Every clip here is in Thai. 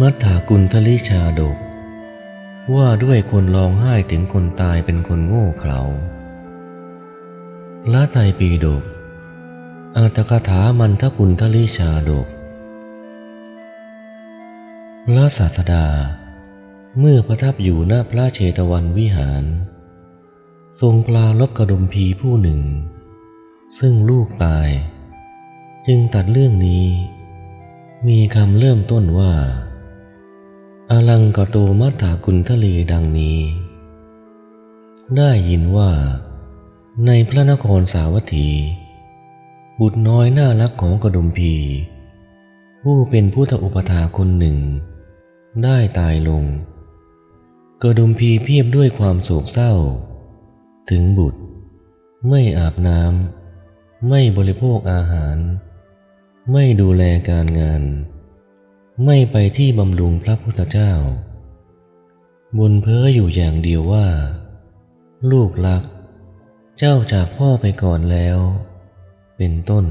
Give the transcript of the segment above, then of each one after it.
มัฏฐกุณฑลิชาดกว่าด้วยคนร้องไห้ถึงคนตายเป็นคนโง่เขลาละไตรปิฎกอัตถกถามันทกุณฑลิชาดกพระศาสดาเมื่อประทับอยู่ณพระเชตวันวิหารทรงปรารภกดุมพีผู้หนึ่งซึ่งลูกตายจึงตัดเรื่องนี้มีคำเริ่มต้นว่าอลังกโตมัฏฐกุณฑลีดังนี้ได้ยินว่าในพระนครสาวัตถีบุตรน้อยน่ารักของกดุมพีผู้เป็นพุทธอุปถาคนหนึ่งได้ตายลงกดุมพีเพียบด้วยความโศกเศร้าถึงบุตรไม่อาบน้ำไม่บริโภคอาหารไม่ดูแลการงานไม่ไปที่บำรุงพระพุทธเจ้าบ่นเพ้ออยู่อย่างเดียวว่าลูกรักเจ้าจากพ่อไปก่อนแล้วเป็นต้น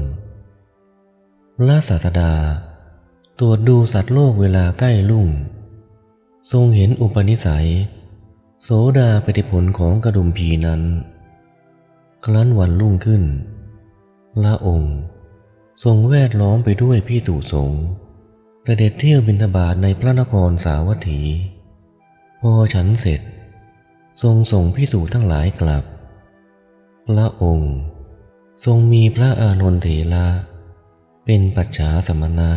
พระศาสดาตรวจดูสัตว์โลกเวลาใกล้รุ่งทรงเห็นอุปนิสัยโสดาปฏิผลของกดุมพีนั้นครั้นวันรุ่งขึ้นพระองค์ทรงแวดล้อมไปด้วยภิกษุสงฆ์เสด็จเที่ยวบิณฑบาตในพระนครสาวัตถีพอฉันเสร็จทรงส่งภิกษุทั้งหลายกลับพระองค์ทรงมีพระอานนทเถระเป็นปัจฉาสมณะ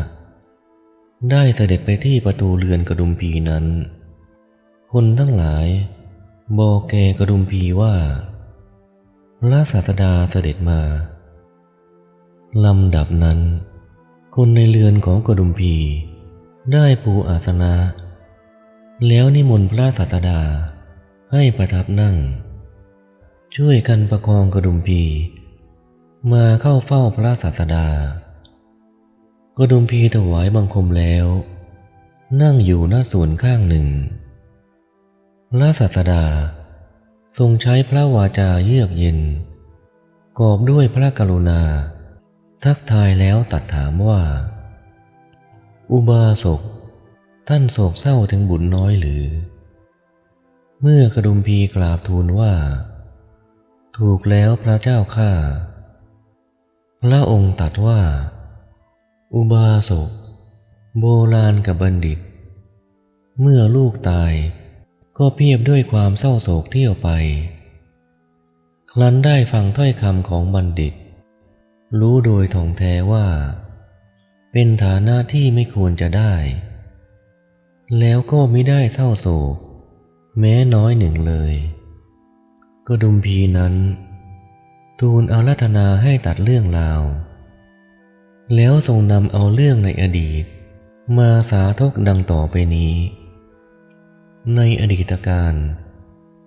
ได้เสด็จไปที่ประตูเรือนกดุมพีนั้นคนทั้งหลายบอกแก่กดุมพีว่าพระศาสดาเสด็จมาลำดับนั้นคนในเรือนของกดุมพีได้ปูอาสนะแล้วนิมนต์พระศาสดาให้ประทับนั่งช่วยกันประคองกดุมพีมาเข้าเฝ้าพระศาสดากดุมพีถวายบังคมแล้วนั่งอยู่หน้าส่วนข้างหนึ่งพระศาสดาทรงใช้พระวาจาเยือกเย็นกอบด้วยพระกรุณาทักทายแล้วตรัสถามว่าอุบาสกท่านโศกเศร้าถึงบุตรน้อยหรือเมื่อกดุมพีกราบทูลว่าถูกแล้วพระเจ้าข้าพระองค์ตรัสว่าอุบาสกโบราณกับบัณฑิตเมื่อลูกตายก็เพียบด้วยความเศร้าโศกเที่ยวไปครั้นได้ฟังถ้อยคำของบัณฑิตรู้โดยท่องแท้ว่าเป็นฐานะที่ไม่ควรจะได้แล้วก็ไม่ได้เศร้าโศกแม้น้อยหนึ่งเลยกดุมพีนั้นทูลอาราธนาให้ตัดเรื่องราวแล้วทรงนำเอาเรื่องในอดีตมาสาธกดังต่อไปนี้ในอดีตการ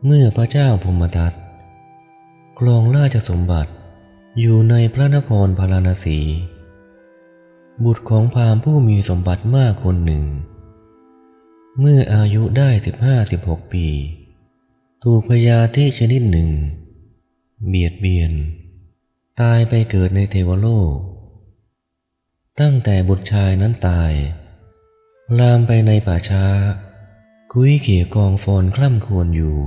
เมื่อพระเจ้าพมทัตครองราชสมบัติอยู่ในพระนครพาราณสีบุตรของพราหมณ์ผู้มีสมบัติมากคนหนึ่งเมื่ออายุได้15-16 ปีถูกพยาธิชนิดหนึ่งเบียดเบียนตายไปเกิดในเทวโลกตั้งแต่บุตรชายนั้นตายลามไปในป่าช้าคุ้ยเขี่ยกองฟอนคล่ำครวญอยู่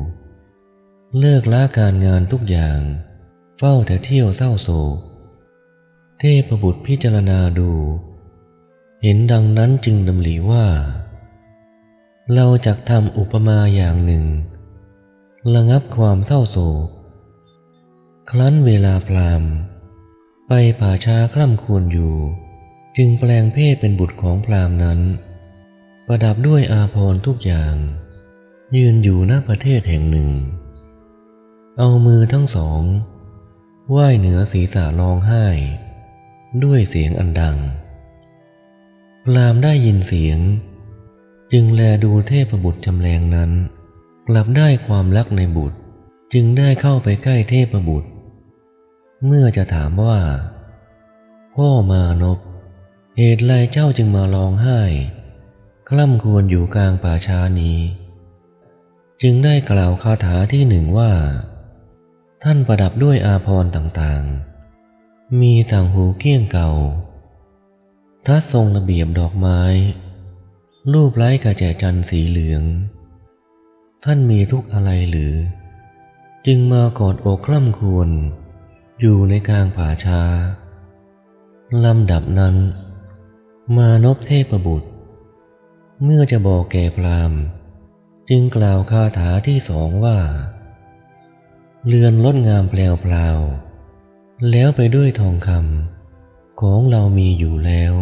เลิกละการงานทุกอย่างเฝ้าแต่เที่ยวเศร้าโศกเทพบุตรพิจารณาดูเห็นดังนั้นจึงดำริว่าเราจักทำอุปมาอย่างหนึ่งระงับความเศร้าโศกครั้นเวลาพราหมณ์ไปป่าช้าคล่ำครวญอยู่จึงแปลงเพศเป็นบุตรของพราหมณ์นั้นประดับด้วยอาภรณ์ทุกอย่างยืนอยู่ณประเทศแห่งหนึ่งเอามือทั้งสองไหว้เหนือศีรษะร้องไห้ด้วยเสียงอันดังพราหมณ์ได้ยินเสียงจึงแลดูเทพบุตรจำแรงนั้นกลับได้ความรักในบุตรจึงได้เข้าไปใกล้เทพบุตรเมื่อจะถามว่าพ่อมานพเหตุไรเจ้าจึงมาร้องไห้คล่ำครวญอยู่กลางป่าช้านี้จึงได้กล่าวคาถาที่หนึ่งว่าท่านประดับด้วยอาภรณ์ต่างๆมีต่างหูเกี้ยงเก่าทัดทรงระเบียบดอกไม้ รูปไร้กระแจจันทร์สีเหลืองท่านมีทุกข์อะไรหรือจึงมากอดอกคร่ำครวญอยู่ในกลางป่าช้าลำดับนั้นมานพเทพบุตรเมื่อจะบอกแก่พราหมณ์จึงกล่าวคาถาที่สองว่าเรือนลดงามแปลวพราวแล้วไปด้วยทองคำของเรามีอยู่แล้ว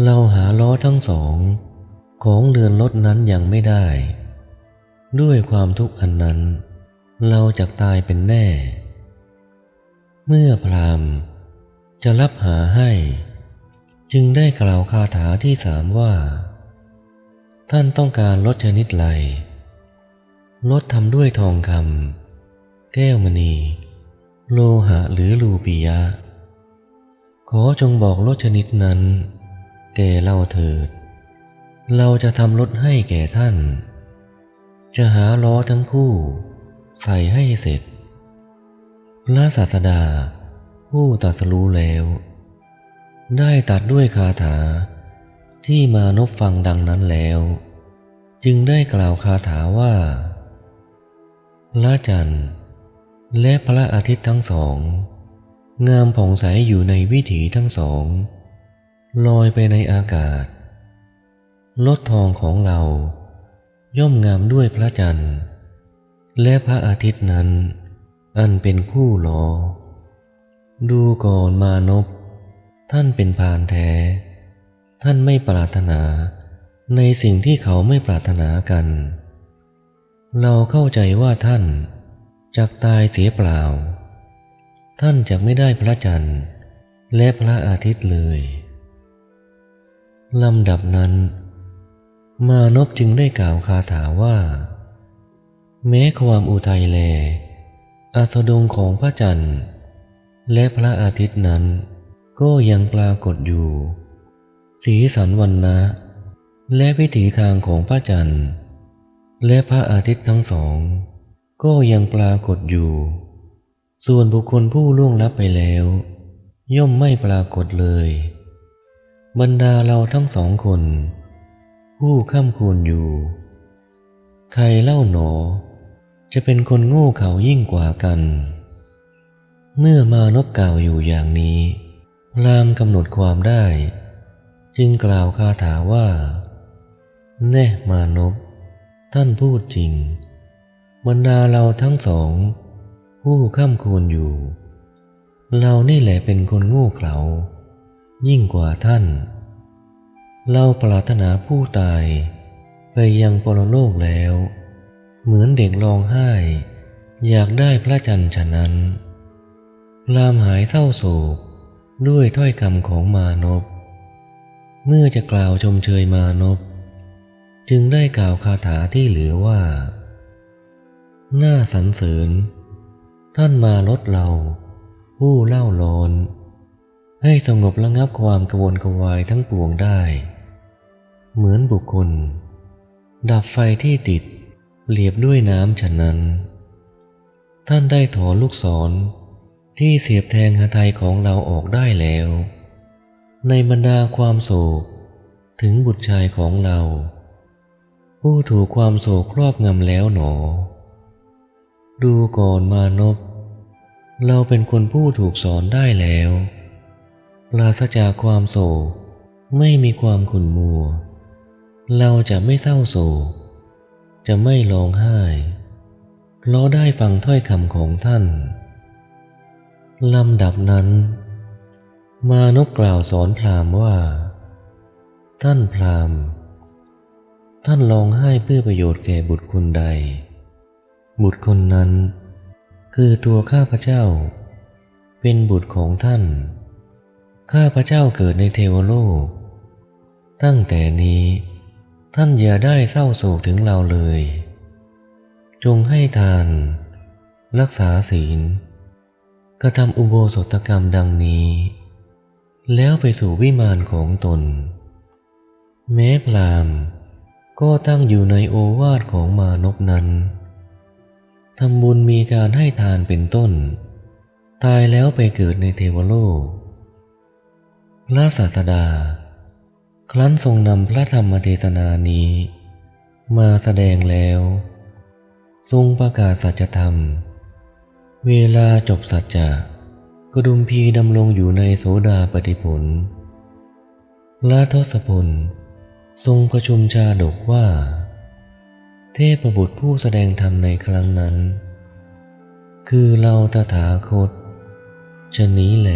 เราหาล้อทั้งสองของเรือนรถนั้นยังไม่ได้ด้วยความทุกข์อันนั้นเราจะตายเป็นแน่เมื่อพราหมณ์จะรับหาให้จึงได้กล่าวคาถาที่สามว่าท่านต้องการรถชนิดไรรถทำด้วยทองคำแก้วมณีโลหะหรือลูปิยะขอจงบอกรถชนิดนั้นแก่เราเถิดเราจะทำรถให้แก่ท่านจะหาล้อทั้งคู่ใส่ให้เสร็จพระศาสดาผู้ตรัสรู้แล้วได้ตรัสด้วยคาถาที่มานพฟังดังนั้นแล้วจึงได้กล่าวคาถาว่าพระจันทร์และพระอาทิตย์ทั้งสองงามผ่องใสอยู่ในวิถีทั้งสองลอยไปในอากาศรถทองของเราย่อมงามด้วยพระจันทร์และพระอาทิตย์นั้นอันเป็นคู่ล้อดูก่อนมานพท่านเป็นพรานแท้ท่านไม่ปรารถนาในสิ่งที่เขาไม่ปรารถนากันเราเข้าใจว่าท่านจักตายเสียเปล่าท่านจะไม่ได้พระจันทร์และพระอาทิตย์เลยลำดับนั้นมานพจึงได้กล่าวคาถาว่าแม้ความอุทัยแลอาสดงของพระจันทร์และพระอาทิตย์นั้นก็ยังปรากฏอยู่สีสันวรรณะและวิถีทางของพระจันทร์และพระอาทิตย์ทั้งสองก็ยังปรากฏอยู่ส่วนบุคคลผู้ล่วงลับไปแล้วย่อมไม่ปรากฏเลยบรรดาเราทั้งสองคนผู้ค่ำควรอยู่ใครเล่าหนอจะเป็นคนโง่เขลายิ่งกว่ากันเมื่อมานพกล่าวอยู่อย่างนี้พราหมณ์กำหนดความได้จึงกล่าวคาถาว่าแน่มานพท่านพูดจริงบรรดาเราทั้งสองผู้ค่ำควรอยู่เรานี่แหละเป็นคนโง่เขลายิ่งกว่าท่านเราปรารถนาผู้ตายไปยังปรโลกแล้วเหมือนเด็กร้องไห้อยากได้พระจันทร์ฉะนั้นพราหมณ์หายเศร้าโศกด้วยถ้อยคำของมานพเมื่อจะกล่าวชมเชยมานพจึงได้กล่าวคาถาที่เหลือว่าน่าสรรเสริญท่านมาลดเราผู้เล่าร้อนให้สงบระงับความกระวนกระวายทั้งปวงได้เหมือนบุคคลดับไฟที่ติดเปรียบด้วยน้ำฉะนั้นท่านได้ถอนลูกศรที่เสียบแทงหทัยของเราออกได้แล้วในบรรดาความโศกถึงบุตรชายของเราผู้ถูกความโศกครอบงำแล้วหนอดูก่อนมานพเราเป็นคนผู้ถูกสอนได้แล้วปราศจากความโศกไม่มีความขุ่นมัวเราจะไม่เศร้าโศกจะไม่ร้องไห้เพราะได้ฟังถ้อยคำของท่านลำดับนั้นมานพกล่าวสอนพราหมณ์ว่าท่านพราหมณ์ท่านร้องไห้เพื่อประโยชน์แก่บุตรคนใดบุตรคนนั้นคือตัวข้าพเจ้าเป็นบุตรของท่านข้าพเจ้าเกิดในเทวโลกตั้งแต่นี้ท่านอย่าได้เศร้าโศกถึงเราเลยจงให้ทานรักษาศีลกระทำอุโบสถกรรมดังนี้แล้วไปสู่วิมานของตนแม้พราหมณ์ก็ตั้งอยู่ในโอวาทของมานพนั้นทำบุญมีการให้ทานเป็นต้นตายแล้วไปเกิดในเทวโลกพระศาสดา ครั้นทรงนำพระธรรมเทศนานี้มาแสดงแล้ว ทรงประกาศสัจธรรม เวลาจบสัจจะกดุมพีดำรงอยู่ในโสดาปัตติผลพระทศพลทรงประชุมชาดกว่า เทพบุตรผู้แสดงธรรมในครั้งนั้น คือเราตถาคตชะนี้แล